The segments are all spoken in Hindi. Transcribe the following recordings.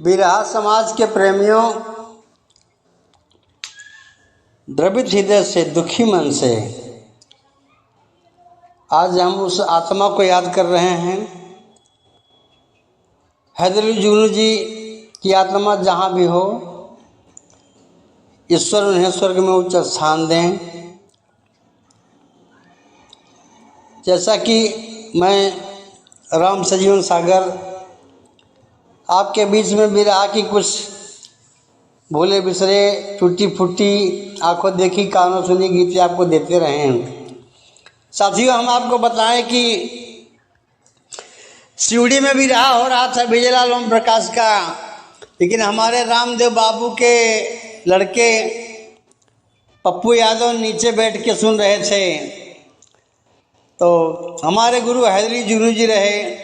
बिरहा समाज के प्रेमियों, द्रवित हृदय से, दुखी मन से आज हम उस आत्मा को याद कर रहे हैं। हैदर अली जुगनू जी की आत्मा जहाँ भी हो, ईश्वर उन्हें स्वर्ग में उच्च स्थान दें। जैसा कि मैं राम सजीवन सागर आपके बीच में बिरहा की कुछ भूले बिसरे, टूटी फूटी, आंखों देखी कानों सुनी गीतें आपको देते रहे हैं। साथियों, हम आपको बताएं कि सिवड़ी में बिरहा हो रहा था विजयलाल ओम प्रकाश का, लेकिन हमारे रामदेव बाबू के लड़के पप्पू यादव नीचे बैठ के सुन रहे थे। तो हमारे गुरु हैदर अली जुगनू जी रहे,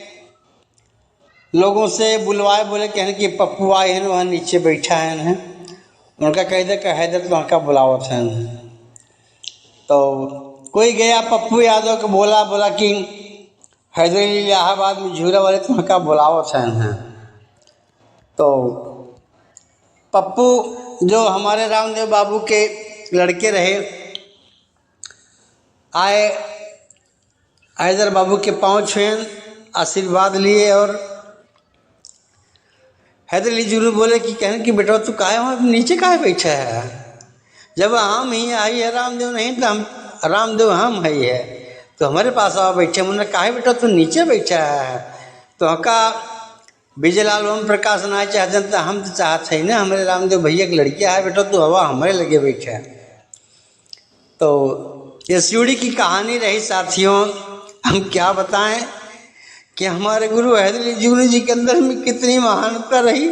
लोगों से बुलवाए, बोले कहने कि पप्पू आए हैं, वहाँ नीचे बैठा है। उनका कह दे कि हैदर तो वहाँ का बुलावत है। तो कोई गया पप्पू यादव को बोला कि हैदर अली इलाहाबाद में झूरा वाले तो वहाँ का बुलावत है। तो पप्पू जो हमारे रामदेव बाबू के लड़के रहे, आए, हैदर बाबू के पाँव छुए, आशीर्वाद लिए और हैदर अली जुगनू बोले कि कहने कि बेटा तू काहे वहाँ नीचे काहे बैठा है, जब हम ही आई है रामदेव नहीं तो हम रामदेव हम है ही है, तो हमारे पास आ बैठे। मुन्ना काहे बेटा तू नीचे बैठा है, तो हका विजयलाल ओम प्रकाश ना चाहते तो हम तो चाहते हैं ना, हमारे रामदेव भैया की लड़कियाँ है, बेटा तू हवा हमारे लगे बैठा है। तो ये सिवड़ी की कहानी रही साथियों। हम क्या बताएं कि हमारे गुरु हैदर अली जुगनू जी के अंदर में कितनी महानता रही,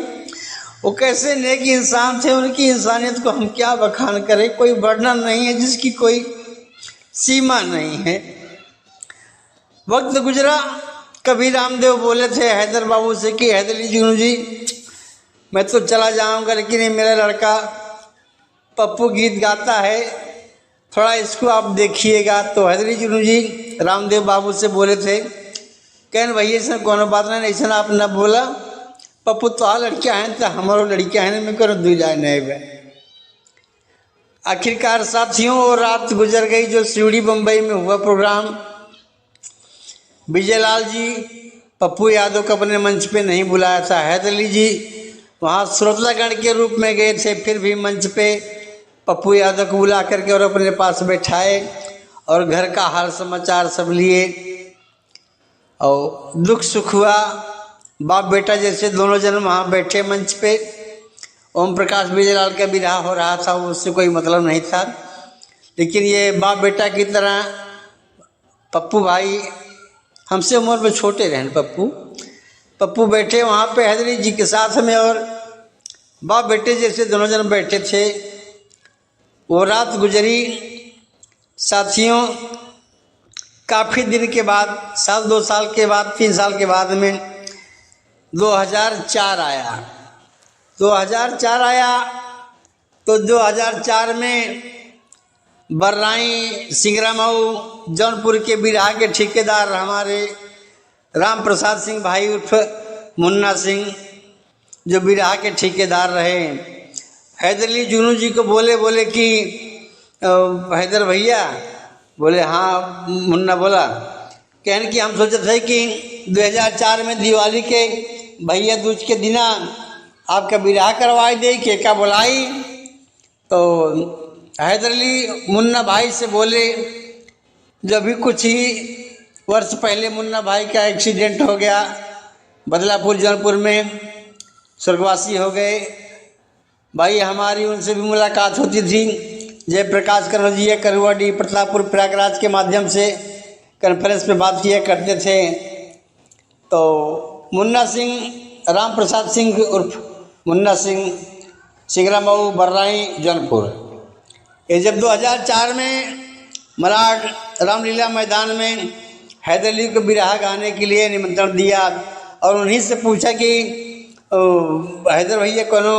वो कैसे नेक इंसान थे, उनकी इंसानियत को हम क्या बखान करें। कोई वर्णन नहीं है जिसकी कोई सीमा नहीं है। वक्त गुजरा, कभी रामदेव बोले थे हैदर बाबू से कि हैदर अली जुगनू जी मैं तो चला जाऊंगा, लेकिन ये मेरा लड़का पप्पू गीत गाता है, थोड़ा इसको आप देखिएगा। तो हैदर अली जुगनू जी रामदेव बाबू से बोले थे, कहन भैया ऐसा कोनो बात नहीं, ऐसा आप न बोला, पप्पू तो लड़कियाँ हैं तो हमारो लड़कियाँ हैं, मैं करो दू जाए नहीं बे। आखिरकार साथियों वो रात गुजर गई जो सिवड़ी बम्बई में हुआ प्रोग्राम। विजयलाल जी पप्पू यादव को अपने मंच पे नहीं बुलाया था, हैदर अली जी वहाँ श्रोतागण के रूप में गए थे, फिर भी मंच पे पप्पू यादव को बुला करके और अपने पास बैठाए और घर का हाल समाचार सब लिए और दुख सुख हुआ। बाप बेटा जैसे दोनों जन वहाँ बैठे मंच पे। ओम प्रकाश विजयलाल का बिरहा हो रहा था, उससे कोई मतलब नहीं था, लेकिन ये बाप बेटा की तरह पप्पू भाई हमसे उम्र में छोटे रहे। पप्पू बैठे वहाँ पे हैदर अली जी के साथ में और बाप बेटे जैसे दोनों जन बैठे थे। वो रात गुजरी साथियों। काफ़ी दिन के बाद, साल 2 साल के बाद, 3 साल के बाद में 2004 आया। 2004 आया तो 2004 में बर्राई सिंगरामऊ जौनपुर के बिरहा के ठेकेदार हमारे राम प्रसाद सिंह भाई उर्फ मुन्ना सिंह, जो बिरहा के ठेकेदार रहे, हैदर अली जुगनू जी को बोले कि हैदर भैया, बोले हाँ। मुन्ना बोला कहने कि हम सोचे थे कि 2004 में दिवाली के भैया दूज के दिना आपका बिरहा करवाई दे, के का बुलाई। तो हैदर अली मुन्ना भाई से बोले, जब भी कुछ ही वर्ष पहले मुन्ना भाई का एक्सीडेंट हो गया, बदलापुर जौनपुर में स्वर्गवासी हो गए। भाई हमारी उनसे भी मुलाकात होती थी, जयप्रकाश कन्हौजिया करुआडी प्रतापपुर प्रयागराज के माध्यम से कॉन्फ्रेंस पे बात किया करते थे। तो मुन्ना सिंह, राम प्रसाद सिंह उर्फ मुन्ना सिंह, सिंगरामऊ बर्राई जौनपुर, ये जब 2004 में मराठ रामलीला मैदान में हैदर अली को बिरहा गाने के लिए निमंत्रण दिया और उन्हीं से पूछा कि हैदर भैया कोनो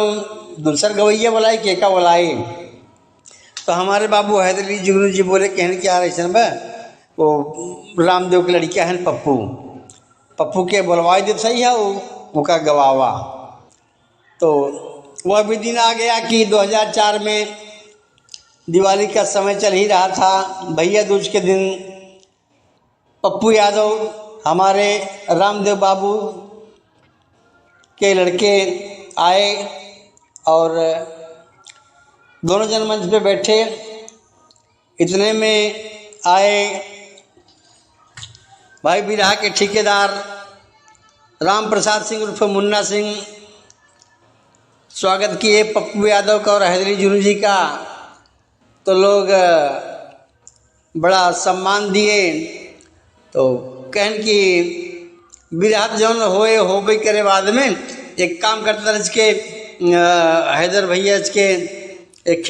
दूसर गवैया बुलाई के का बुलाई। तो हमारे बाबू हैदर अली जुगनू जी बोले कहने क्या ऐसा बा, वो रामदेव की लड़कियाँ हैं पप्पू के बुलवाई दे सही है, वो का गवावा। तो वह भी दिन आ गया कि 2004 में दिवाली का समय चल ही रहा था। भैया दूज के दिन पप्पू यादव हमारे रामदेव बाबू के लड़के आए और दोनों जन मंच पे बैठे। इतने में आए भाई बिरहा के ठेकेदार राम प्रसाद सिंह उर्फ मुन्ना सिंह, स्वागत किए पप्पू यादव का और हैदरी जुनू जी का। तो लोग बड़ा सम्मान दिए। तो कहन कि बिरहा जौन होबे करे बाद में एक काम करता रह के हैदर भैया के एक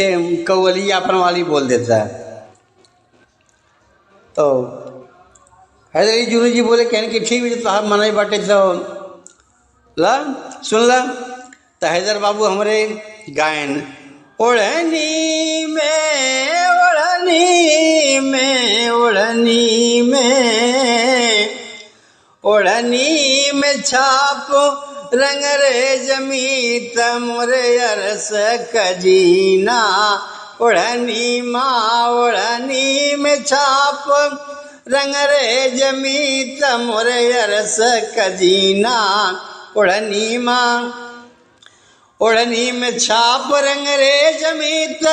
कौवली अपन वाली बोल देता है। तो हैदरी जुनू जी बोले कहने कि ठीक है तो आप मनाई बाटे तो ला सुन ला। तो हैदर बाबू हमारे गायन ओढ़नी में ओढ़नी में ओढ़नी में ओढ़नी में छाप रंग रे जमीत मोरे अरस कजीना। ओढ़नी माँ ओढ़नी में छाप रंग रे जमीत मोरे अरस कजीना। ओढ़नी माँ ओढ़नी में छाप रंग रे जमीत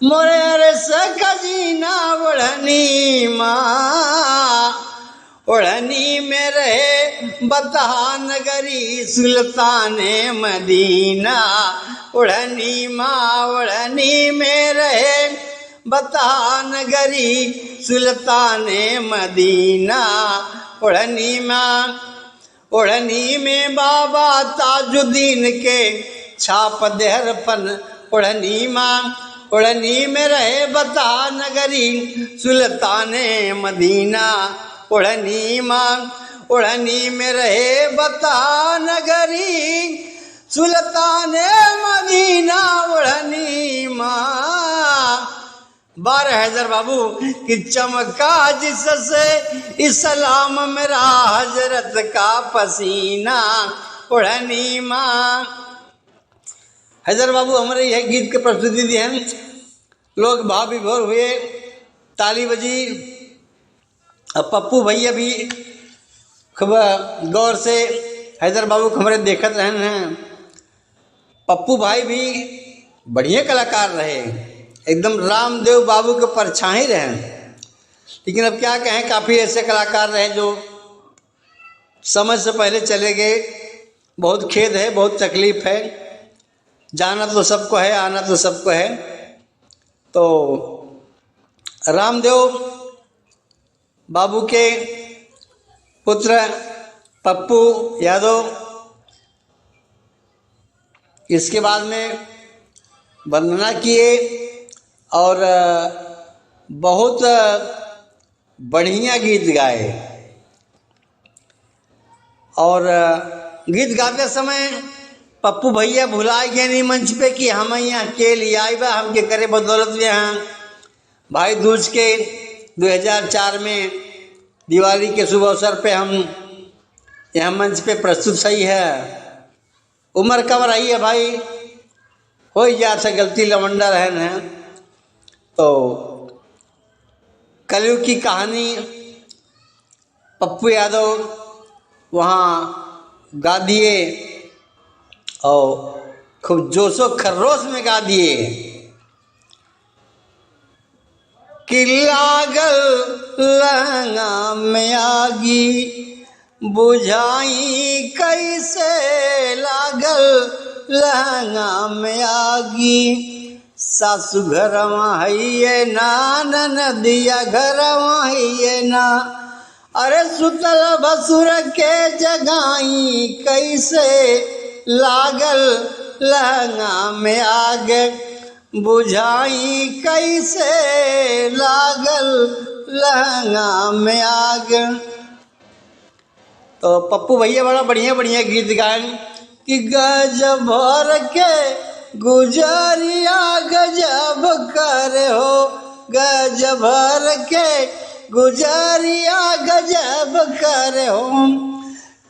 मोरे अरस कजीना। ओढ़नी माँ ओढ़नी में रहे बता नगरी सुल्ताने मदीना। ओढ़नी माँ ओढ़नी में रहे बता नगरी सुल्ताने मदीना। ओढ़नी माँ ओढ़नी में बाबा ताजुद्दीन के छाप देहर फन। ओढ़नी माँ ओढ़नी में रहे बता नगरी सुल्ताने मदीना। ओढ़नी माँ ओढ़नी में रहे बता नगरी सुल्ताने मदीना। ओढ़नी माँ बार हैदर बाबू कि चमका जिससे इस्लाम मेरा हजरत का पसीना। ओढ़नी माँ हैदर बाबू हमारे यह गीत के प्रस्तुति दी हैं। लोग भाव विभोर हुए, ताली बजी। अब पप्पू भैया भी खूब गौर से हैदर बाबू को हमारे देखत रहे हैं। पप्पू भाई भी बढ़िया कलाकार रहे, एकदम रामदेव बाबू के परछाई रहे। लेकिन अब क्या कहें, काफ़ी ऐसे कलाकार रहे जो समय से पहले चले गए। बहुत खेद है, बहुत तकलीफ है। जाना तो सबको है, आना तो सबको है। तो रामदेव बाबू के पुत्र पप्पू यादव इसके बाद में वंदना किए और बहुत बढ़िया गीत गाए। और गीत गाते समय पप्पू भैया भुलाए गए नहीं मंच पे कि हम यहाँ के लिए आई बा, हमके करे बदौलत यहाँ भाई दूज के 2004 में दिवाली के शुभ अवसर पे हम यहाँ मंच पे प्रस्तुत सही है। उम्र कब रही है भाई, हो ही जाता गलती लवंडा रहन है। तो कलयुग की कहानी पप्पू यादव वहाँ गा दिए और खूब जोशो खरोश में गा दिए कि लागल लहंगा में आगी बुझाई कैसे। लागल लहंगा में आगी सासु घर है ना, नदिया घर है ना। अरे सुतल भसुर के जगाई कैसे। लागल लहंगा में आग बुझाई कैसे। लागल लहंगा में आग। तो पप्पू भैया बड़ा बढ़िया बढ़िया गीत गाए कि गजब भर के गुजरिया गजब करे हो। गजब भर के गुजरिया गजब करे हो।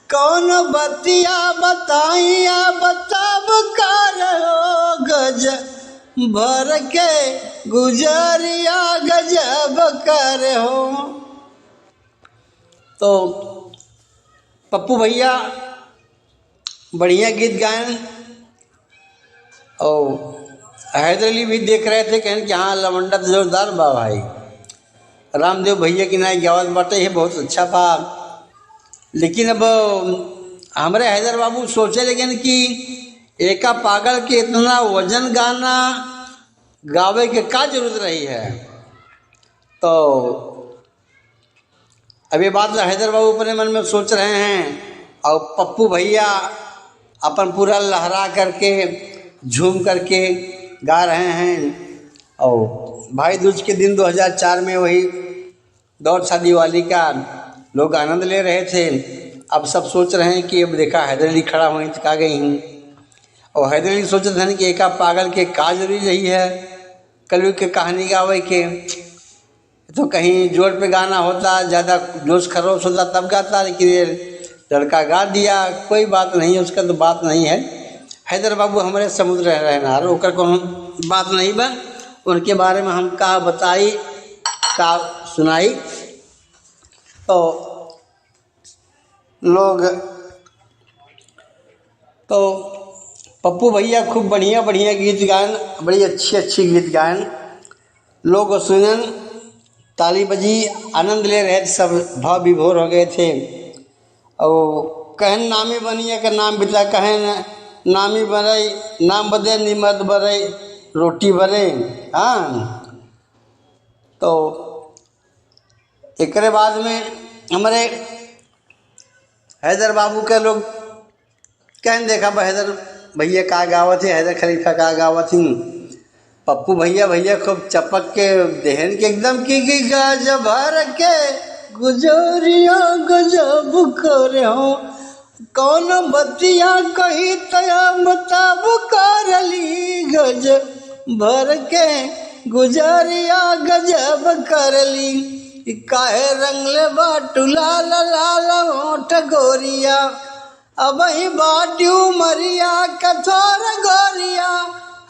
कौन बतिया बताइया बताब कर हो गज भर के गुजरिया गजब कर हो। तो पप्पू भैया बढ़िया गीत गायन और हैदर अली भी देख रहे थे, कहने कि हाँ लवंडा तो जोरदार बा भाई, रामदेव भैया की नाई गावत बाटे है बहुत अच्छा बा। लेकिन अब हमारे हैदर बाबू सोचे लेकिन कि एका पागल के इतना वजन गाना गावे के का जरूरत रही है। तो अब ये बात हैदर बाबू अपने मन में सोच रहे हैं और पप्पू भैया अपन पूरा लहरा करके झूम करके गा रहे हैं। और भाई दूज के दिन 2004 में वही दौड़ शादी वाली का लोग आनंद ले रहे थे। अब सब सोच रहे हैं कि अब देखा हैदर अली खड़ा हुई तो का गई हूँ। और हैदर अली सोचते थे कि एका पागल के का जरूरी रही है कलयुग के कहानी गावे के, तो कहीं जोर पे गाना होता, ज़्यादा जोश खरोश होता तब गाता, लेकिन ये लड़का गा दिया, कोई बात नहीं, उसका तो बात नहीं है। हैदर बाबू हमारे समुद्र रहना ओकर को बात नहीं बा, उनके बारे में हम का बताई का सुनाई। तो लोग तो पप्पू भैया खूब बढ़िया बढ़िया गीत गायन, बड़ी अच्छी गीत गायन, लोग सुनन ताली बजी आनंद ले रहे थे, सब भाव विभोर हो गए थे। और कहन नामी बनिए का नाम बिता, कहन नामी बरई नाम बदे निमद बरई रोटी बरे। हाँ, तो एक बाद में हमारे हैदर बाबू के लोग कहन देखा हैदर भैया का गावत है, हैदर खलीफा का गावत ही। पप्पू भैया खूब चपक के देहन के एकदम की गज भर के गुजरिया गजब करे हो, कौन बतिया कही तया बताब करली गज भर के गुजरिया गजब करली। काहे रंगले बाटू लाल लाल ओठ गोरिया, अब ही बाटू मरिया कथोर गोरिया,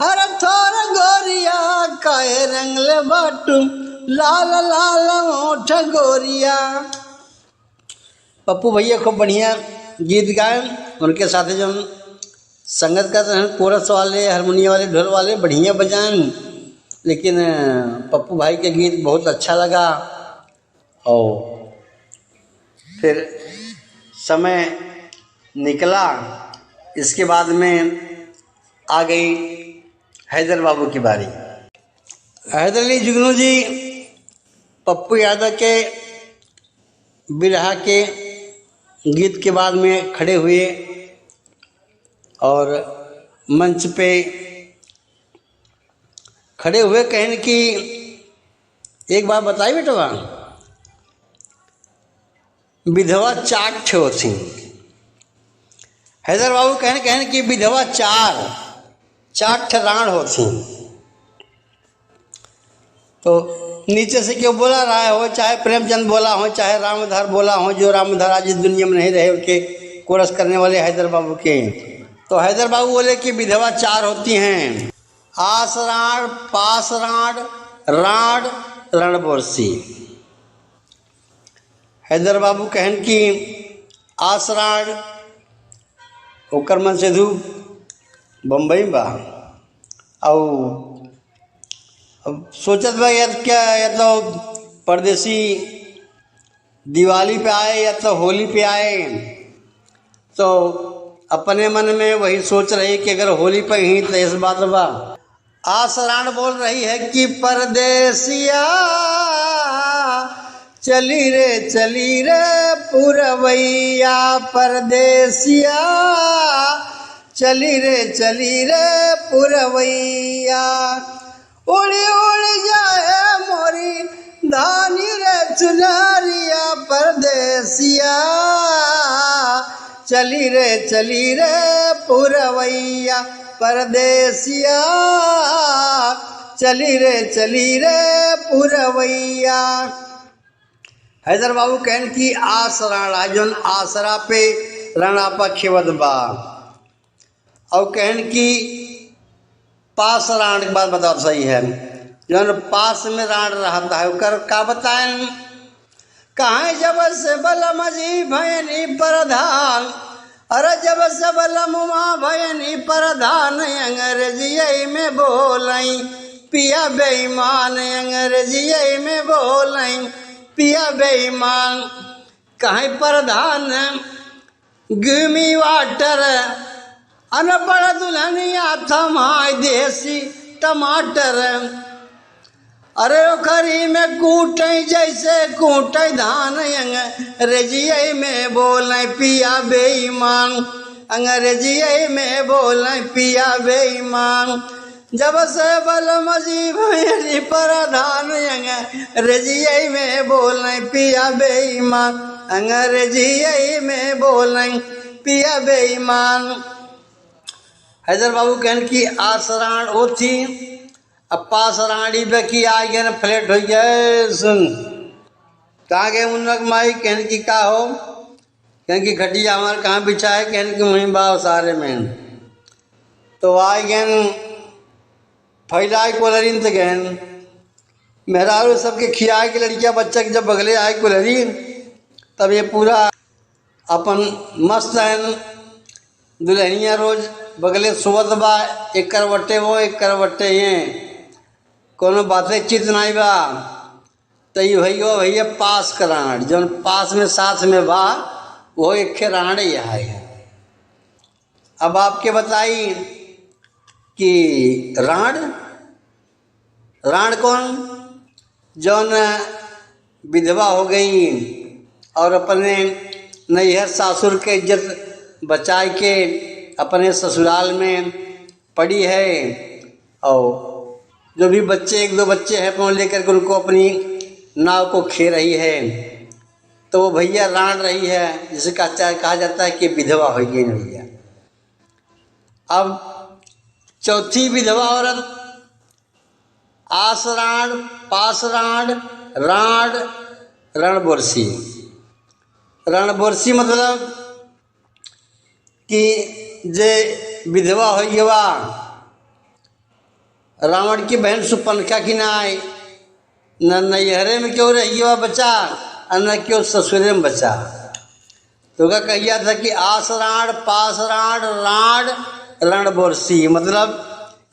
हर थोर गोरिया, काहे रंगले बाटू लाल लाल ओठ गोरिया। पप्पू भैया खूब बढ़िया गीत गायन, उनके साथ जो संगत करते हैं कोरस वाले, हारमोनियम वाले, ढोल वाले बढ़िया बजान। लेकिन पप्पू भाई के गीत बहुत अच्छा लगा। और फिर समय निकला, इसके बाद में आ गई हैदर बाबू की बारी। हैदर अली जुगनू जी पप्पू यादव के बिरहा के गीत के बाद में खड़े हुए और मंच पे खड़े हुए कहने की एक बात बताई बेटवा, विधवा चार ठे होती। हैदर बाबू कहने की विधवा चार ठे राण होती। तो नीचे से क्यों बोला रहा हो, चाहे प्रेमचंद बोला हो, चाहे रामधर बोला हो, जो रामधर आज इस दुनिया में नहीं रहे, उनके कोरस करने वाले हैदर बाबू के। तो हैदर बाबू बोले कि विधवा चार होती हैं, आस राण, पास राण, राण रणबोरसी। हैदर बाबू कहन की आस राण ओकर मन से धू बम्बई बा। और अब सोचत बा या क्या, या तो परदेसी दिवाली पे आए या तो होली पे आए। तो अपने मन में वही सोच रही कि अगर होली पे ही तो इस बात बा। आसराण बोल रही है कि परदेसिया चली रे पुरवैया, परदेसिया चली रे पुरवैया, उड़ी जाए मोरी धानी रे चुनरिया, परदेसिया चली रे पुरवैया, परदेसिया चली रे पुरवैया। हैदर बाबू कहन की आसरा राजन आसरा पे रण आपा खेवत बा। और कहन की पास राण के बात बताओ सही है, जौन पास में राण रहता है उकर का बताएं। कहाँ जब से बलम जी भयनी प्रधान, अरे जब से बलम भयनी प्रधान, अंग्रेजी में बोलई पिया बेईमान, अंग्रेजी में बोलई पिया बेईमान। कहीं प्रधान गिमी वाटर, अनपढ़ दुल्हनिया थमाई देसी टमाटर। अरे ओखरी में कूट जैसे कूट धान, अंग्रेजी में बोले पिया बेईमान, अंग्रेजी में बोले पिया बेईमान। जब से बलम जी भयनी प्रधान, अंग्रेजी में बोले पिया बेईमान, अंग्रेजी में बोले पिया बेईमान। हैदर बाबू कहन की आसराण वो थी, अब पास राणी पे की आ गया ना फ्लैट हो गया। सुन कहाँ गए मुन्नक माई, कहन की का हो, कहन की खटिया हमारे कहाँ बिछा है, कहन की वहीं बाव सारे में। तो आ गए फैलाए कोलरीन तो गहन मेहरारू सबके खियाए के लड़कियाँ बच्चा के जब बगले आए कोलरी, तब ये पूरा अपन मस्त है। दुल्हनिया रोज बगले सुबत बा, एक करवटे वो एक करवटे ये, कोनो बातें चित नहीं बा। तो ये भैया पास का राण, जौन पास में साथ में बा वो एक राण ही है। अब आपके बताई कि राण राण कौन, जौन विधवा हो गई और अपने नैहर सासुर के इज्जत बचाए के अपने ससुराल में पड़ी है, और जो भी बच्चे एक दो बच्चे हैं अपने लेकर के उनको अपनी नाव को खे रही है, तो वो भैया राण रही है, जिसे कहा जाता है कि विधवा हो गई भैया। अब चौथी विधवा औरत आसराण पासराण राण रणबोरसी। रणबोरसी मतलब कि जे विधवा हो गया, रावण की बहन सुपनखा की नाय, न नैहरे में क्यों रह गया बचा और न क्यों ससुरे में बचा। तो क्या कहिया था कि आसराण पासराण राण रणबोरसी, मतलब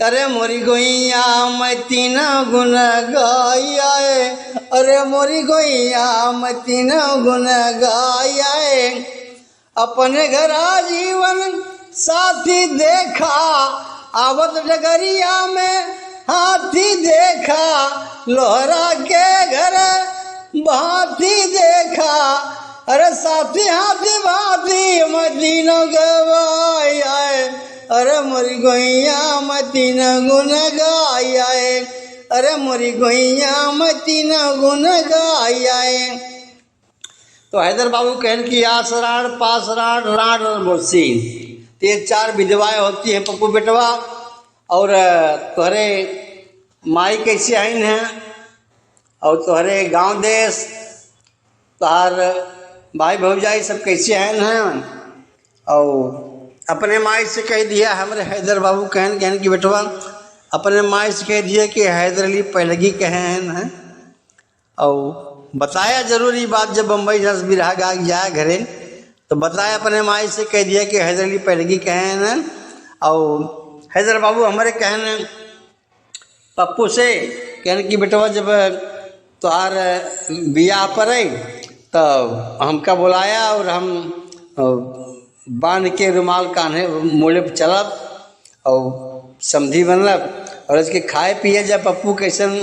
अरे मोरी गोइया मैं तीन गुण गाया, अरे मोरी गोइया मैं तीन गुण गाया। अपने घरा जीवन साथी देखा, आवत डगरिया में हाथी देखा, लोहरा के घर भाती देखा, अरे साथी हाथी भाती मैं तीनों गवाया, अरे मोरी गोइया मैं तीन गुण गाया, अरे मोरी गोइया मैं तीन गुण गाया। तो हैदर बाबू कहन की आसराण पासराण राण रणबोरसी, ये चार विधवाएं होती हैं पप्पू बेटवा। और तुम्हारे माई कैसे आइन हैं, और तुम्हारे गांव देश तुम्हार भाई भौजाई सब कैसे आइन हैं। और अपने माई से कह दिया, हमारे हैदर बाबू कहन की बेटवा अपने माई से कह दिया कि हैदर अली पहलगी कहे हैं। और बताया जरूरी बात, जब बम्बई जस बिरहा गा जाए घरे तो बताया अपने माई से कह दिया कि हैदर अली पहलगी कहे हैं। और हैदर बाबू हमारे कहने पप्पू से कहन की बेटवा जब तुहार बियाह पर आई तो हमका बुलाया, और हम बांध के रुमाल कान्हे मोड़े पर चलब और समधी बनलब, और इसके खाए पिए जब पप्पू कैसन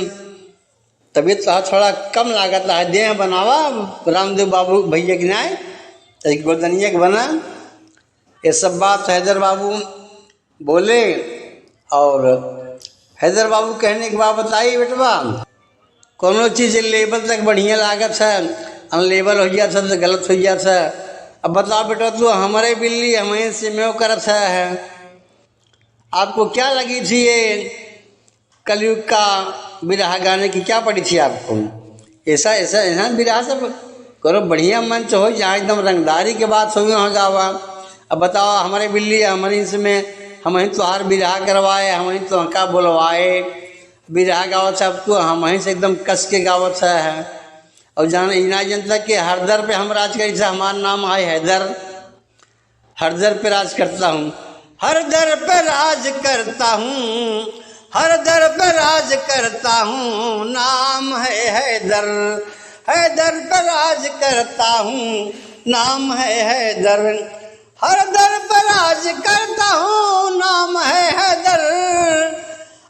तबीयत थोड़ा कम लागत है, देह बनावा रामदेव बाबू भैया की नाय एक गोदनिया के बना। ये सब बात हैदर बाबू बोले। और हैदर बाबू कहने के बाद बताई बेटवा कोनो चीज़ लेवल तक बढ़िया लागत है, अनलेवल हो गया था तो गलत हो गया था। अब बताओ बेटा तू हमारे बिल्ली हमें से में करत है, आपको क्या लगी थी ये कलयुग का बिरहा गाने की क्या पड़ी थी आपको? ऐसा ऐसा ऐसा बिरहा सब करो बढ़िया मंच हो जहाँ एकदम रंगदारी के बात हो जावा। अब बताओ हमारे बिल्ली हमारी इसमें हम ही तोहार बिरहा करवाए, हम ही तो का बोलवाए, बिरहा गावत है अब तो हम ही से एकदम कस के गावत है। और जान इना जनता के हर दर पे हम राज करी, हमारा नाम है हैदर, हर दर पे राज करता हूँ, हर दर पे राज करता हूँ, हर दर पे राज करता हूँ, नाम है हैदर, हैदर पे राज करता हूँ, नाम है हैदर, हर दर पे राज करता हूँ, नाम है हैदर।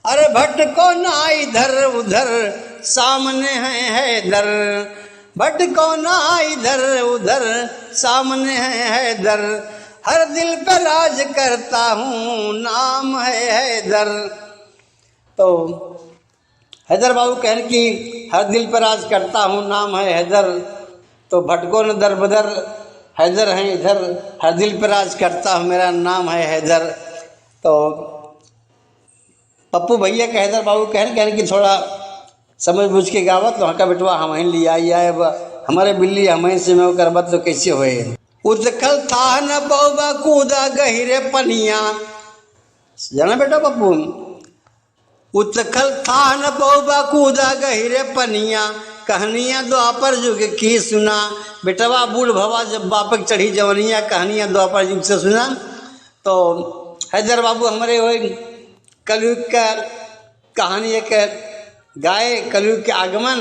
अरे भटको ना इधर उधर, सामने है हैदर, भटको ना इधर उधर, सामने है हैदर, हर दिल पे राज करता हूँ, नाम है हैदर। तो हैदर बाबू कहने की हर दिल पर राज करता हूँ, नाम है हैदर, तो भटको न दर बदर, हैदर हैं इधर, हर दिल पर राज करता हूँ, मेरा नाम है हैदर। तो पप्पू भैया के हैदर बाबू कहने की थोड़ा समझ बूझ के गावत, तो हका बेटवा हम ही लिया आए, हमारे बिल्ली हम से में करबत तो कैसे होए। उतकल था न बौबा कूदा गहिरे पनिया, जाना बेटा पप्पू, उतकल था न बौबा कूदा गहिरे पनिया, कहानियाँ द्वापर युग की सुना, बेटवा बूढ़ भवा जब बापक चढ़ी जवनिया, कहानियाँ द्वापर युग से सुना। तो हैदर बाबू हमारे वही कलयुग का कहानी एक गाय, कलयुग के आगमन।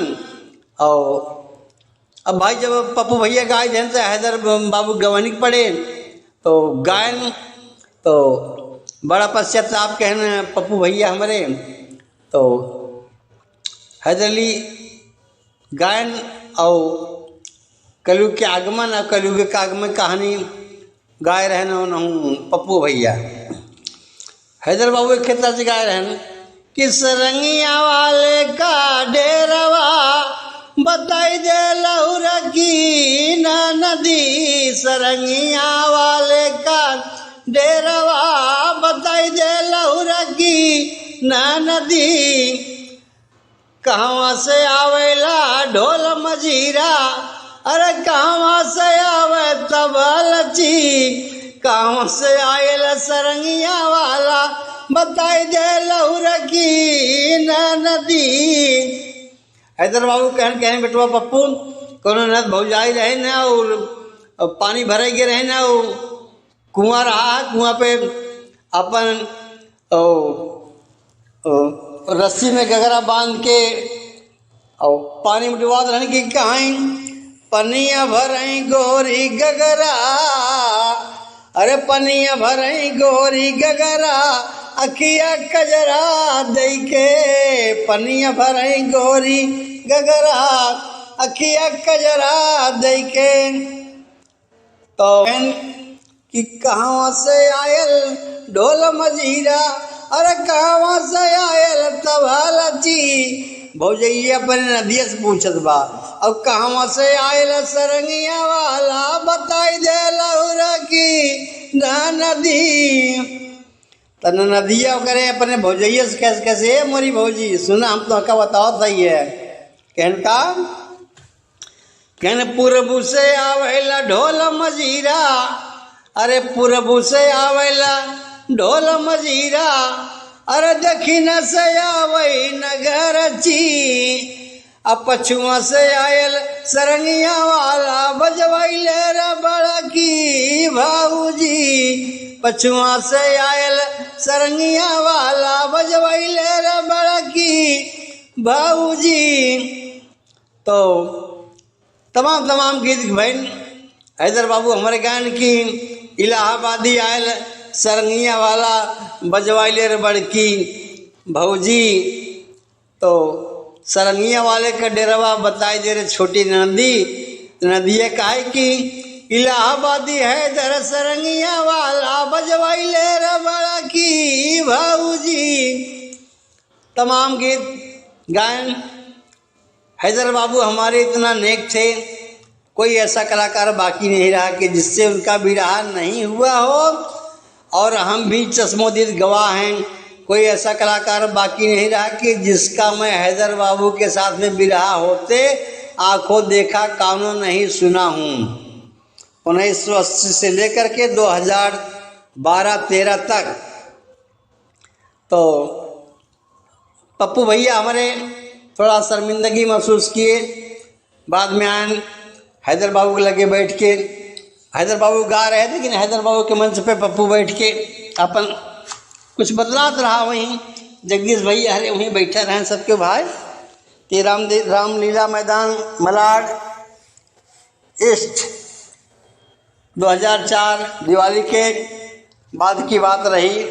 और अब भाई जब पप्पू भैया गाय देन से हैदर बाबू गवानी पड़े, तो गायन तो बड़ा पश्चाताप कहने पप्पू भैया हमारे, तो हैदरली गायन और कलयुग के आगमन और कलयुग के आगमन कहानी गाय रहने न पप्पू भैया। हैदर बाबू एक खेतर से गाय रहन कि सरंगिया वाले का डेरवा, बताई दे लहुरा की न नदी, सरंगिया वाले का डेरवा, बताई दे लहुरा की न नदी, कहाँ से आवेला ढोल मजीरा, अरे कहाँ से आवे तबलची, कहाँ से आयल सरंगिया वाला, बताई दे लहुरा की न नदी। हैदर बाबू कहने बेटवा पप्पू कोनो नद भौजाई रहे ना, और पानी भरे के रहे ना, वो कुआं रहा, कुआं पे अपन रस्सी में गगरा बांध के और पानी में डुबा रहने की कहाई, पनिया भरई गोरी गगरा, अरे पनिया भरई गोरी गगरा, अखिया कजरा दई के, पनिया भरई गोरी गगरा, अखिया कजरा दई के। तो कि कहाँ से आयल ढोल मजीरा, अरे कहाँ से आयल तबलची, भौजैया पर नदिया से पूछत बा, अब कहाँ से आयल सरंगिया वाला, बताई दे लहुरा की नदी। तन नदिया करे अपने भौजैया से कैसे कैसे मोरी भौजी सुना हम तो का बताओ सही है। कहने पूर्व से आवेला ढोल मजीरा, अरे पूर्व से आवेला ढोल मजीरा, अरे दक्षिण से आवई नगरची, अब पछुआ से आयल सरंगिया वाला, बजवैले रे बड़की भाऊजी, पछुआ से आयल सरंगिया वाला, बजवैले रे बड़की भाऊजी। तो तमाम गीत बहन हैदर बाबू हमारे गायन की, इलाहाबादी आयल सरंगिया वाला, बजवाइले रे बड़की भौजी। तो सरंगिया वाले का डेरवा बताई दे रहे छोटी नदी, नदिया काहे की इलाहाबादी है दर सरंगिया वाला, बजवाइले रे बड़की भौजी। तमाम गीत गायन हैदर बाबू हमारे इतना नेक थे, कोई ऐसा कलाकार बाकी नहीं रहा कि जिससे उनका बिरहा नहीं हुआ हो, और हम भी चश्मोदीद गवाह हैं, कोई ऐसा कलाकार बाकी नहीं रहा कि जिसका मैं हैदर बाबू के साथ में बिरहा होते आंखों देखा कानों नहीं सुना हूँ। 1980 से लेकर के 2012-13 तक। तो पप्पू भैया हमारे थोड़ा शर्मिंदगी महसूस किए, बाद में आए हैदर बाबू के लगे बैठ के। हैदर बाबू गा रहे थे, लेकिन हैदर बाबू के मंच पे पप्पू बैठ के अपन कुछ बदलात रहा। वहीं जगदीश भैया हरे वहीं बैठे रहे सबके भाई। ये रामलीला मैदान मलाड ईस्ट 2004 दिवाली के बाद की बात रही।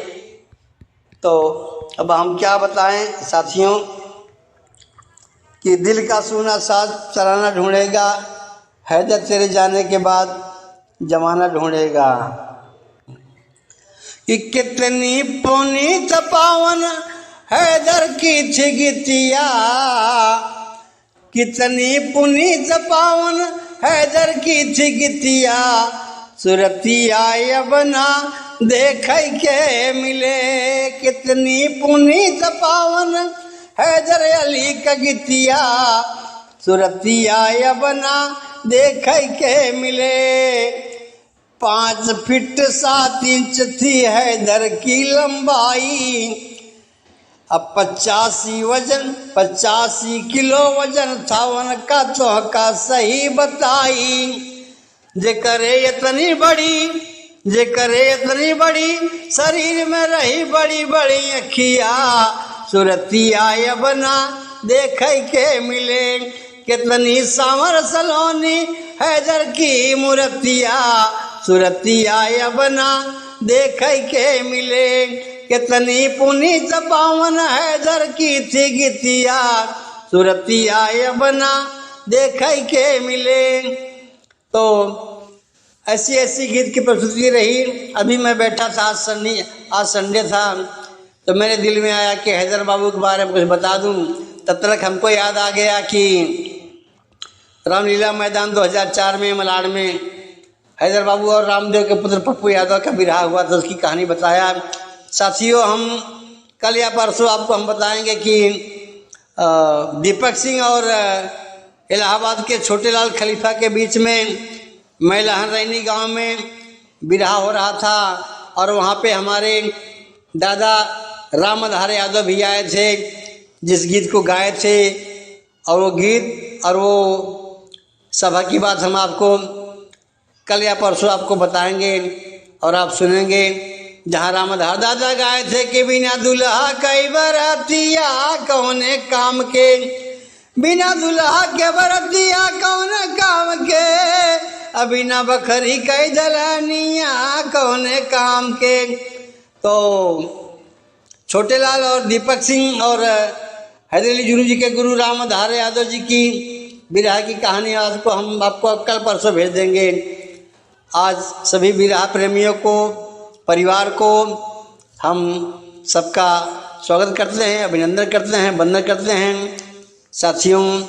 तो अब हम क्या बताएं साथियों कि दिल का सूना साथ चलाना ढूंढेगा, हैदर तेरे जाने के बाद जमाना ढूंढेगा। कि कितनी पुनीत पावन हैदर की थी गीतिया, कितनी पुनीत पावन हैदर की थी गीतिया, सुरतिया यबना देख के मिले। कितनी पुनीत पावन हैदर अली का गीतिया, सुरतिया यबना देख के मिले। 5 फीट 7 इंच थी हैदर की लंबाई, अब 85 किलो वजन था उनका, चौका सही बताई। जे करे इतनी बड़ी शरीर में रही बड़ी बड़ी अखिया, सुरतिया यबना देख के मिले। कितनी सांवर सलोनी हैदर की मूर्तिया, सुरतिया यबना देख के मिले। कितनी पुनीत पावन हैदर की थी गीतिया, सुरतिया यबना देख के मिले। तो ऐसी गीत की प्रस्तुति रही। अभी मैं बैठा था, आज संडे था, तो मेरे दिल में आया कि हैदर बाबू के बारे में कुछ बता दूं। तब तक हमको याद आ गया कि रामलीला मैदान 2004 में मलाड में हैदर बाबू और रामदेव के पुत्र पप्पू यादव का विवाह हुआ था, उसकी कहानी बताया। साथियों, हम कल या परसों आपको हम बताएंगे कि दीपक सिंह और इलाहाबाद के छोटे लाल खलीफा के बीच में मैलहन रैनी गांव में विवाह हो रहा था, और वहाँ पे हमारे दादा रामधार यादव भी आए थे, जिस गीत को गाए थे। और वो गीत और वो सभा की बात हम आपको कल या परसों आपको बताएंगे और आप सुनेंगे, जहाँ रामधार दादा गाए थे कि बिना दुल्हा कई बरातिया कौने काम के, बिना दुल्हा के बरातिया कौने काम के, अभी ना बखरी कई दलानिया कौने काम के। तो छोटे लाल और दीपक सिंह और हैदर अली जुनू जी के गुरु रामधार यादव जी की विरह की कहानी आज को हम आपको कल परसों भेज देंगे। आज सभी विरह प्रेमियों को, परिवार को हम सबका स्वागत करते हैं, अभिनंदन करते हैं, वंदन करते हैं। साथियों,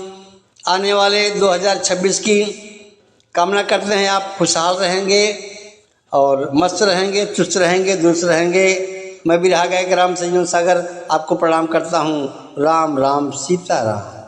आने वाले 2026 की कामना करते हैं आप खुशहाल रहेंगे और मस्त रहेंगे, चुस्त रहेंगे, दुरुस्त रहेंगे। मैं विरहा गायक राम संजोन सागर आपको प्रणाम करता हूँ। राम राम सीताराम।